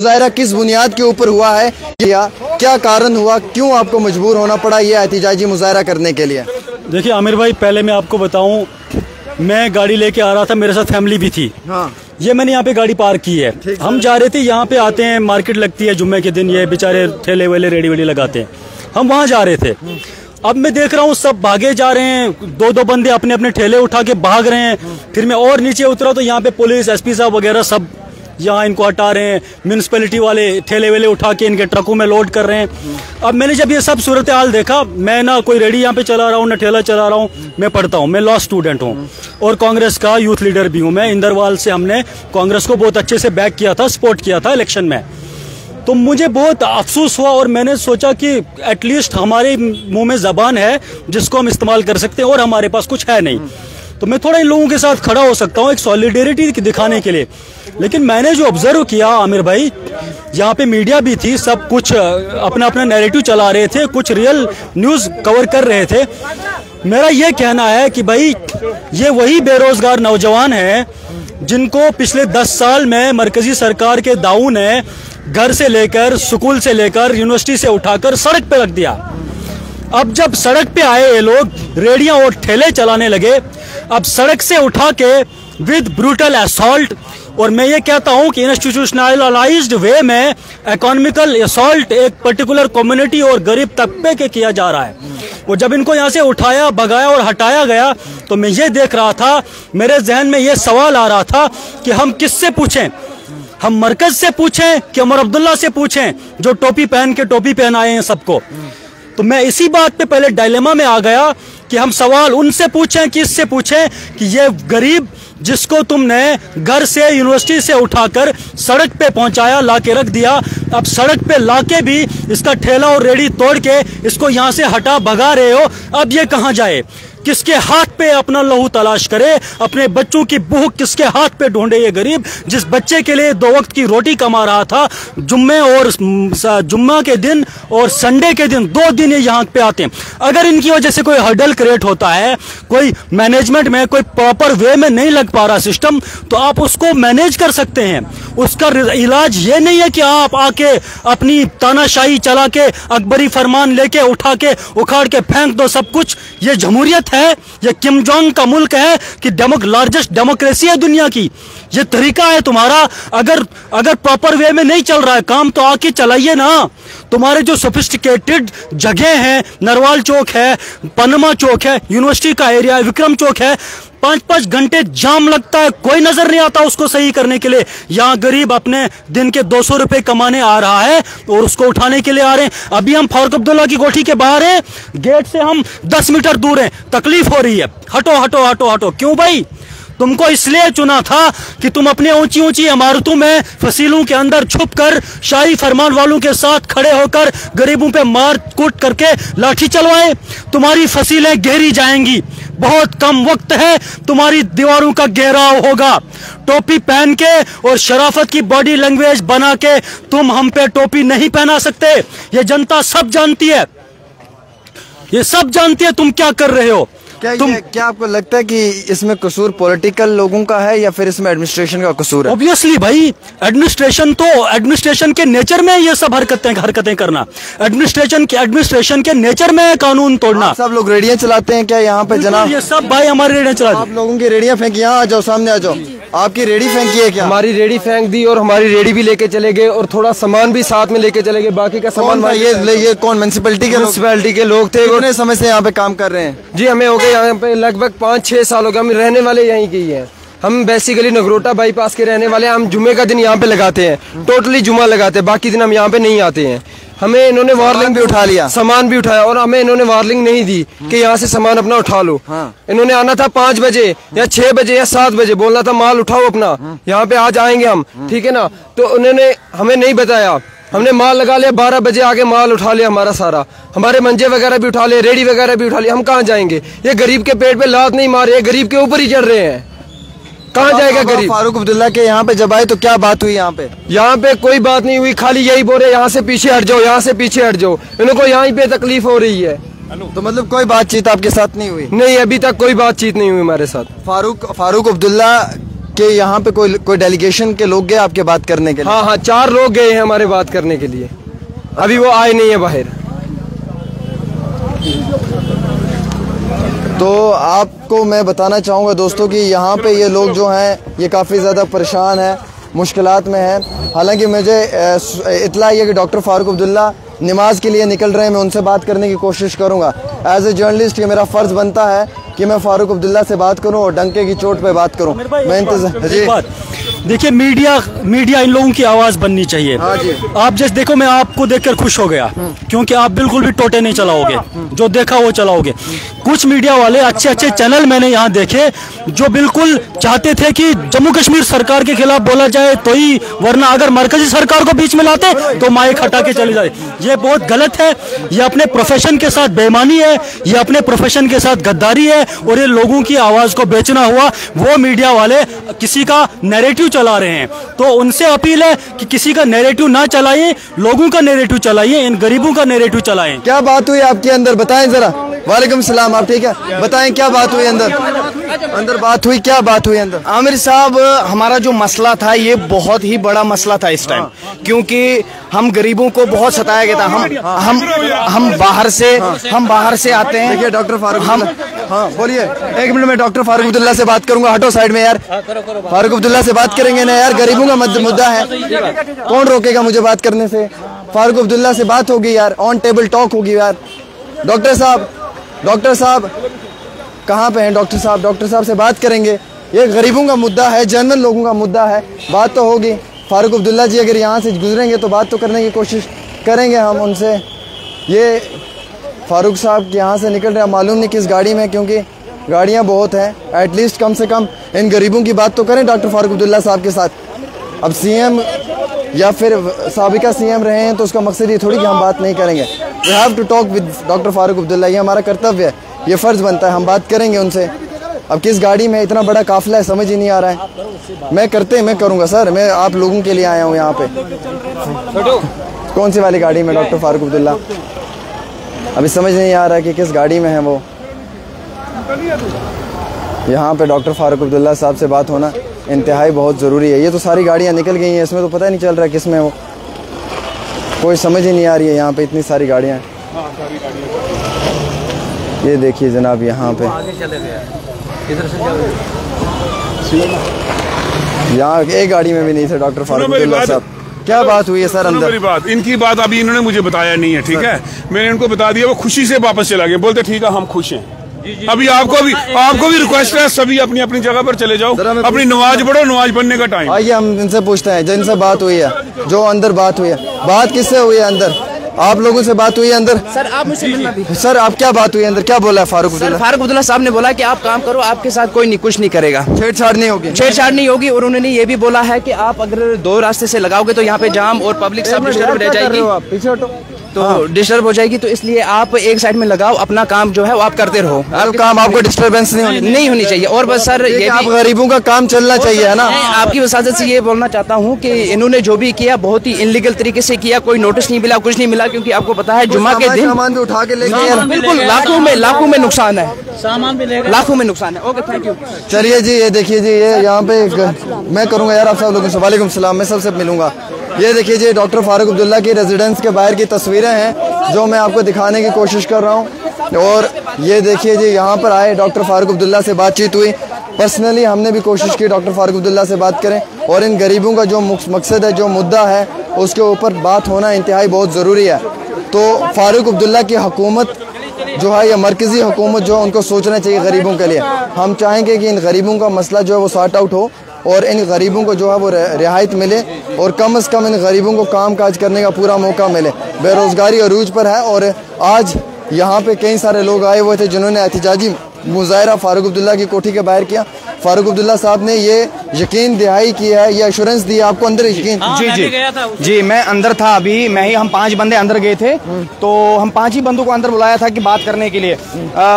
मुजाहरा किस बुनियाद के ऊपर हुआ है या क्या कारण हुआ, क्यों आपको मजबूर होना पड़ा ये एहतिजाजी मुजाहरा करने के लिए? देखिए आमिर भाई, पहले मैं आपको बताऊं, मैं गाड़ी लेके आ रहा था, मेरे साथ फैमिली भी थी। हाँ। ये मैंने यहाँ पे गाड़ी पार्क की है। हम जा रहे थे, यहाँ पे आते हैं, मार्केट लगती है जुम्मे के दिन, ये बेचारे ठेले वेले रेडी वेडी लगाते हैं। हम वहाँ जा रहे थे। अब मैं देख रहा हूँ सब भागे जा रहे हैं, दो दो बंदे अपने अपने ठेले उठा के भाग रहे हैं। फिर मैं और नीचे उतरा तो यहाँ पे पुलिस, एसपी साहब वगैरह सब यहाँ इनको हटा रहे हैं। म्यूनसिपैलिटी वाले ठेले वेले उठा के इनके ट्रकों में लोड कर रहे हैं। अब मैंने जब ये सब सूरत हाल देखा, मैं ना कोई रेडी यहाँ पे चला रहा हूँ ना ठेला चला रहा हूँ, मैं पढ़ता हूँ, मैं लॉ स्टूडेंट हूँ और कांग्रेस का यूथ लीडर भी हूँ। मैं इंदरवाल से हमने कांग्रेस को बहुत अच्छे से बैक किया था, सपोर्ट किया था इलेक्शन में। तो मुझे बहुत अफसोस हुआ और मैंने सोचा कि एटलीस्ट हमारे मुंह में जबान है जिसको हम इस्तेमाल कर सकते हैं और हमारे पास कुछ है नहीं, तो मैं थोड़ा इन लोगों के साथ खड़ा हो सकता हूँ एक सॉलिडेरिटी दिखाने के लिए। लेकिन मैंने जो ऑब्जर्व किया आमिर भाई, यहाँ पे मीडिया भी थी, सब कुछ अपना अपना नैरेटिव चला रहे थे, कुछ रियल न्यूज़ कवर कर रहे थे। मेरा ये कहना है कि भाई ये वही बेरोजगार नौजवान हैं जिनको पिछले 10 साल में मरकजी सरकार के दाऊ ने घर से लेकर, स्कूल से लेकर, यूनिवर्सिटी से उठाकर सड़क पे रख दिया। अब जब सड़क पे आए ये लोग, रेडियां और ठेले चलाने लगे, अब सड़क से उठा के विद ब्रूटल असॉल्ट, और मैं ये कहता हूं कि इंस्टीट्यूशनलाइज्ड वे में इकोनॉमिकल असॉल्ट एक पर्टिकुलर कम्युनिटी और गरीब तबके के किया जा रहा है। वो जब इनको यहाँ से उठाया, भगाया और हटाया गया तो मैं ये देख रहा था, मेरे जहन में ये सवाल आ रहा था कि हम किससे पूछें? हम मरकज से पूछें कि उमर अब्दुल्ला से पूछें जो टोपी पहनाए हैं सबको? तो मैं इसी बात पे पहले डायलेमा में आ गया कि हम सवाल उनसे पूछें कि इससे पूछें कि ये गरीब जिसको तुमने घर से, यूनिवर्सिटी से उठाकर सड़क पे पहुंचाया, लाके रख दिया, अब सड़क पे लाके भी इसका ठेला और रेडी तोड़ के इसको यहाँ से हटा भगा रहे हो, अब ये कहाँ जाए? किसके हाथ पे अपना लहू तलाश करे? अपने बच्चों की भूख किसके हाथ पे ढूंढे ये गरीब, जिस बच्चे के लिए 2 वक्त की रोटी कमा रहा था? जुम्मा के दिन और संडे के दिन 2 दिन ये यहाँ पे आते हैं। अगर इनकी वजह से कोई हर्डल क्रिएट होता है, कोई मैनेजमेंट में कोई प्रॉपर वे में नहीं लग पा रहा सिस्टम, तो आप उसको मैनेज कर सकते हैं। उसका इलाज ये नहीं है कि आप आके अपनी तानाशाही चला के, अकबरी फरमान लेके उठा के उखाड़ के फेंक दो सब कुछ। ये जमहूरियत है, ये किम जोंग का मुल्क है कि लार्जेस्ट डेमोक्रेसी है दुनिया की। ये तरीका है तुम्हारा। अगर प्रॉपर वे में नहीं चल रहा है काम तो आके चलाइए ना। तुम्हारे जो सोफिस्टिकेटेड जगह हैं, नरवाल चौक है, पनमा चौक है, यूनिवर्सिटी का एरिया है, विक्रम चौक है, 5-5 घंटे जाम लगता है, कोई नजर नहीं आता उसको सही करने के लिए। यहाँ गरीब अपने दिन के 200 रुपए कमाने आ रहा है और उसको उठाने के लिए आ रहे हैं। अभी हम फारूक अब्दुल्ला की कोठी के बाहर हैं, गेट से हम 10 मीटर दूर हैं, तकलीफ हो रही है। हटो हटो हटो हटो। क्यों भाई? तुमको इसलिए चुना था कि तुम अपने ऊंची ऊंची इमारतों में फसीलों के अंदर छुपकर शाही फरमान वालों के साथ खड़े होकर गरीबों पे मार कूट करके लाठी चलवाए। तुम्हारी फसीलें गहरी जाएंगी, बहुत कम वक्त है, तुम्हारी दीवारों का घेराव होगा। टोपी पहन के और शराफत की बॉडी लैंग्वेज बना के तुम हम पे टोपी नहीं पहना सकते। ये जनता सब जानती है, ये सब जानती है तुम क्या कर रहे हो। क्या आपको लगता है कि इसमें कसूर पॉलिटिकल लोगों का है या फिर इसमें एडमिनिस्ट्रेशन का कसूर है? ऑब्वियसली भाई, एडमिनिस्ट्रेशन के नेचर में ये सब हरकतें करना। एडमिनिस्ट्रेशन के नेचर में कानून तोड़ना। सब लोग रेडियां चलाते हैं क्या यहाँ पे जनाब? ये सब भाई हमारी रेडियां चलाते हैं। आप लोगों की रेडियां फेंकी, यहाँ आ जाओ, सामने आ जाओ। आपकी रेडी फेंकी है क्या? हमारी रेडी फेंक दी और हमारी रेडी भी लेके चले गए और थोड़ा सामान भी साथ में लेके चले गए। बाकी का सामान ये कौन? म्युनिसिपैलिटी के लोग थे। कितने समय से यहाँ पे काम कर रहे हैं? जी हमें हो गए यहाँ पे लगभग 5-6 साल हो गए। हम रहने वाले यहीं के ही हैं। हम बेसिकली नगरोटा बाईपास के रहने वाले हैं। हम जुम्मे का दिन यहाँ पे लगाते हैं, टोटली जुम्मा लगाते हैं, बाकी दिन हम यहाँ पे नहीं आते हैं। हमें इन्होंने वार्निंग भी उठा लिया, सामान भी उठाया और हमें इन्होंने वार्निंग नहीं दी कि यहाँ से सामान अपना उठा लो। इन्होंने आना था 5 बजे या 6 बजे या 7 बजे, बोलना था माल उठाओ अपना, यहाँ पे आज आएंगे हम, ठीक है ना। तो उन्होंने हमें नहीं बताया, हमने माल लगा लिया, 12 बजे आके माल उठा लिया हमारा सारा, हमारे मंजे वगैरह भी उठा लिए, रेडी वगैरह भी उठा लिया। हम कहाँ जाएंगे? ये गरीब के पेट पे लात नहीं मारे, गरीब के ऊपर ही चढ़ रहे हैं, कहाँ जाएगा गरीब? फारूक अब्दुल्ला के यहाँ पे जब आए तो क्या बात हुई? यहाँ पे कोई बात नहीं हुई, खाली यही बोल रहे यहाँ से पीछे हट जाओ, यहाँ से पीछे हट जाओ। इनको यहाँ पे तकलीफ हो रही है। तो मतलब कोई बातचीत आपके साथ नहीं हुई? नहीं, अभी तक कोई बातचीत नहीं हुई हमारे साथ। फारूक अब्दुल्ला कि यहाँ पे कोई डेलीगेशन के लोग गए आपके बात करने के लिए? हाँ हाँ, 4 लोग गए हैं हमारे बात करने के लिए, अभी वो आए नहीं है बाहर। तो आपको मैं बताना चाहूँगा दोस्तों कि यहाँ पे ये लोग जो हैं ये काफ़ी ज़्यादा परेशान हैं, मुश्किलात में हैं। हालांकि मुझे इत्ला है कि डॉक्टर फारूक अब्दुल्ला नमाज के लिए निकल रहे हैं, मैं उनसे बात करने की कोशिश करूँगा। एज ए जर्नलिस्ट ये मेरा फ़र्ज़ बनता है कि मैं फारूक अब्दुल्ला से बात करूं और डंके की चोट पे बात करूं। मैं इंतज़ार जी देखिए, मीडिया इन लोगों की आवाज बननी चाहिए। हाँ जी। आप जैसे देखो, मैं आपको देखकर खुश हो गया क्योंकि आप बिल्कुल भी टोटे नहीं चलाओगे, जो देखा वो चलाओगे। कुछ मीडिया वाले अच्छे चैनल मैंने यहाँ देखे जो बिल्कुल चाहते थे कि जम्मू कश्मीर सरकार के खिलाफ बोला जाए तो ही, वरना अगर मरकजी सरकार को बीच में लाते तो माइक हटा के चले जाए। ये बहुत गलत है, ये अपने प्रोफेशन के साथ बेईमानी है, ये अपने प्रोफेशन के साथ गद्दारी है और ये लोगों की आवाज को बेचना हुआ। वो मीडिया वाले किसी का नैरेटिव चला रहे हैं, तो उनसे अपील है कि किसी का नैरेटिव ना चलाइए, लोगों का नैरेटिव चलाइए, इन गरीबों का नैरेटिव चलाएं। क्या बात हुई आपके अंदर, बताएं जरा। वालेकुम सलाम, आप ठीक है? बताएं क्या बात हुई अंदर बात हुई, क्या बात हुई अंदर? आमिर साहब, हमारा जो मसला था ये बहुत ही बड़ा मसला था इस टाइम, क्योंकि हम गरीबों को बहुत सताया गया था। हम बाहर से आते हैं। देखिए डॉक्टर फारूक, हाँ बोलिए। 1 मिनट में डॉक्टर फारूक अब्दुल्ला से बात करूंगा। हटो साइड में यार, फारूक अब्दुल्ला से बात करेंगे ना यार, गरीबों का मुद्दा है, कौन रोकेगा मुझे बात करने से? फारूक अब्दुल्ला से बात होगी यार, ऑन टेबल टॉक होगी यार। डॉक्टर साहब कहाँ पे हैं? डॉक्टर साहब से बात करेंगे। ये गरीबों का मुद्दा है, जनरल लोगों का मुद्दा है, बात तो होगी। फारूक अब्दुल्ला जी अगर यहाँ से गुजरेंगे तो बात तो करने की कोशिश करेंगे हम उनसे। ये फारूक साहब यहाँ से निकल रहे हैं, मालूम नहीं किस गाड़ी में, क्योंकि गाड़ियाँ बहुत हैं। एटलीस्ट कम से कम इन गरीबों की बात तो करें डॉक्टर फारूक अब्दुल्ला साहब के साथ। अब सीएम या फिर साबिका सीएम रहे हैं तो उसका मकसद ये थोड़ी कि हम बात नहीं करेंगे। We have to talk with doctor Farooq Abdullah, ये हमारा कर्तव्य है, ये फ़र्ज़ बनता है, हम बात करेंगे उनसे। अब किस गाड़ी में इतना बड़ा काफिला है समझ ही नहीं आ रहा है। मैं करूँगा सर, मैं आप लोगों के लिए आया हूँ यहाँ पे। कौन सी वाली गाड़ी में डॉक्टर फारूक अब्दुल्ला? अभी समझ नहीं आ रहा है कि किस गाड़ी में है वो। यहाँ पे डॉक्टर फारूक अब्दुल्ला साहब से बात होना इंतहाई बहुत ज़रूरी है। ये तो सारी गाड़ियाँ निकल गई हैं, इसमें तो पता नहीं चल रहा है किस में वो, कोई समझ ही नहीं आ रही है। यहाँ पे इतनी सारी गाड़ियाँ, ये देखिए जनाब, यहाँ पे यहाँ एक गाड़ी में भी नहीं थे डॉक्टर फारूक अब्दुल्ला साहब। क्या बात हुई है सर अंदर? मेरी बात, इनकी बात अभी इन्होंने मुझे बताया नहीं है, ठीक है? मैंने इनको बता दिया, वो खुशी से वापस चला गए, बोलते ठीक है हम खुश हैं। अभी आपको भी रिक्वेस्ट है, सभी अपनी अपनी जगह पर चले जाओ, अपनी नमाज पढ़ो, नमाज पढ़ने का टाइम। आइए हम इनसे पूछते हैं जिनसे बात हुई है, जो अंदर बात हुई है। बात किससे हुई है अंदर? आप लोगों से बात हुई है अंदर? सर आप मुझसे मिलना भी। सर आप क्या बात हुई अंदर, क्या बोला है फारूक अब्दुल्ला? फारूक अब्दुल्ला साहब ने बोला कि आप काम करो, आपके साथ कोई कुछ नहीं करेगा, छेड़छाड़ नहीं होगी। छेड़छाड़ नहीं होगी। और उन्होंने ये भी बोला है कि आप अगर 2 रास्ते से लगाओगे तो यहाँ पे जाम और पब्लिक सब डिस्टर्ब रह जाएगी, पीछे हटो, तो डिस्टर्ब हो जाएगी। तो इसलिए आप एक साइड में लगाओ, अपना काम जो है वो आप करते रहो, काम आपको डिस्टर्बेंस नहीं होनी चाहिए। और बस सर ये आप गरीबों का काम चलना चाहिए, है ना? आपकी वसाजत से ये बोलना चाहता हूँ कि इन्होंने जो भी किया बहुत ही इनलीगल तरीके से किया, कोई नोटिस नहीं मिला, कुछ नहीं मिला, क्योंकि आपको पता है जुम्मा के दिन सामान भी उठा के लेके बिल्कुल लाखों में नुकसान है, सामान भी लाखों में नुकसान है। Okay, thank you. चलिए जी, ये देखिए जी, ये यहाँ पे मैं करूँगा यार आप सब लोगों से। वालेकुम सलाम, मैं सबसे मिलूंगा। ये देखिए जी, डॉक्टर फारूक अब्दुल्ला की रेजिडेंस के बाहर की तस्वीरें हैं जो मैं आपको दिखाने की कोशिश कर रहा हूँ। और ये देखिए जी, यहाँ पर आए डॉक्टर फारूक अब्दुल्ला से बातचीत हुई। पर्सनली हमने भी कोशिश की डॉक्टर फारूक अब्दुल्ला से बात करें और इन गरीबों का जो मकसद है, जो मुद्दा है, उसके ऊपर बात होना इंतहाई बहुत ज़रूरी है। तो फारूक अब्दुल्ला की हुकूमत जो है, या मरकज़ी हुकूमत जो है, उनको सोचना चाहिए गरीबों के लिए। हम चाहेंगे कि इन गरीबों का मसला जो है वो सॉर्ट आउट हो और इन गरीबों को जो है वो रियायत मिले और कम से कम इन गरीबों को काम काज करने का पूरा मौका मिले। बेरोज़गारी अरूज पर है और आज यहाँ पे कई सारे लोग आए हुए थे जिन्होंने एहतजाजी मुजाहरा फारूक अब्दुल्ला की कोठी के बाहर किया। फारूक अब्दुल्ला साहब ने ये यकीन दहाई की है, ये एश्योरेंस दी आपको अंदर यकीन? जी मैं अंदर था, अभी हम 5 बंदे अंदर गए थे, तो हम 5 ही बंदों को अंदर बुलाया था कि बात करने के लिए।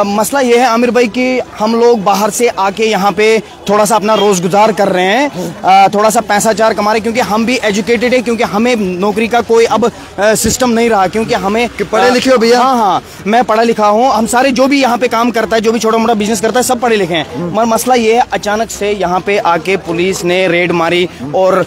मसला ये है आमिर भाई कि हम लोग बाहर से आके यहाँ पे थोड़ा सा अपना रोजगार कर रहे हैं, थोड़ा सा पैसा चार कमा रहे हैं, क्योंकि हम भी एजुकेटेड है, क्योंकि हमें नौकरी का कोई अब सिस्टम नहीं रहा, क्योंकि हमें पढ़े लिखे हो भैया? हाँ, मैं पढ़ा लिखा हूँ। हम सारे जो भी यहाँ पे काम करता है, जो भी छोटा मोटा बिजनेस करता है, सब पढ़े लिखे हैं। मगर मसला ये है, अचानक से यहाँ पे आके पुलिस ने रेड मारी और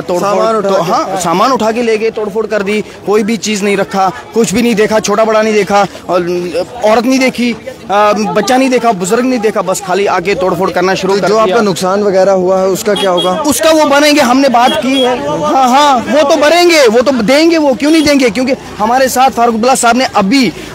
तोड़फोड़, हाँ सामान उठा के ले गए, तोड़फोड़ कर दी, कोई भी चीज नहीं रखा, कुछ भी नहीं देखा, छोटा बड़ा नहीं देखा, औरत नहीं देखी, बच्चा नहीं देखा, बुजुर्ग नहीं देखा, बस खाली आके तोड़फोड़ करना शुरू कर दिया। जो आपका नुकसान वगैरह हुआ है उसका क्या होगा? उसका वो बनेंगे, हमने बात की है। हाँ हाँ वो तो भरेंगे, वो तो देंगे, वो क्यों नहीं देंगे? क्योंकि हमारे साथ फारूक अब्दुल्ला साहब ने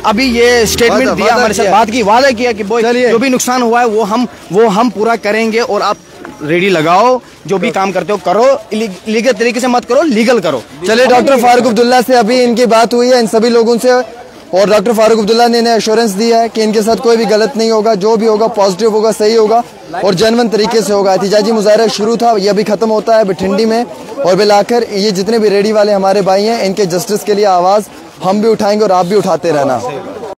अभी ये स्टेटमेंट दिया, हमारे साथ बात की, वादा किया कि जो भी नुकसान हुआ है वो हम पूरा करेंगे और आप रेडी लगाओ, जो भी काम करते हो करो, इलीगल तरीके से मत करो, लीगल करो। चलिए, डॉक्टर फारूक अब्दुल्ला से अभी इनकी बात हुई है, इन सभी लोगों से, और डॉक्टर फारूक अब्दुल्ला ने इन्हें एश्योरेंस दिया है कि इनके साथ कोई भी गलत नहीं होगा, जो भी होगा पॉजिटिव होगा, सही होगा और जेन्युइन तरीके से होगा। एहतिजाजी मुजाहरा शुरू था, ये अभी खत्म होता है बठिंडी में, और बिलाकर ये जितने भी रेडी वाले हमारे भाई हैं, इनके जस्टिस के लिए आवाज़ हम भी उठाएंगे और आप भी उठाते रहना।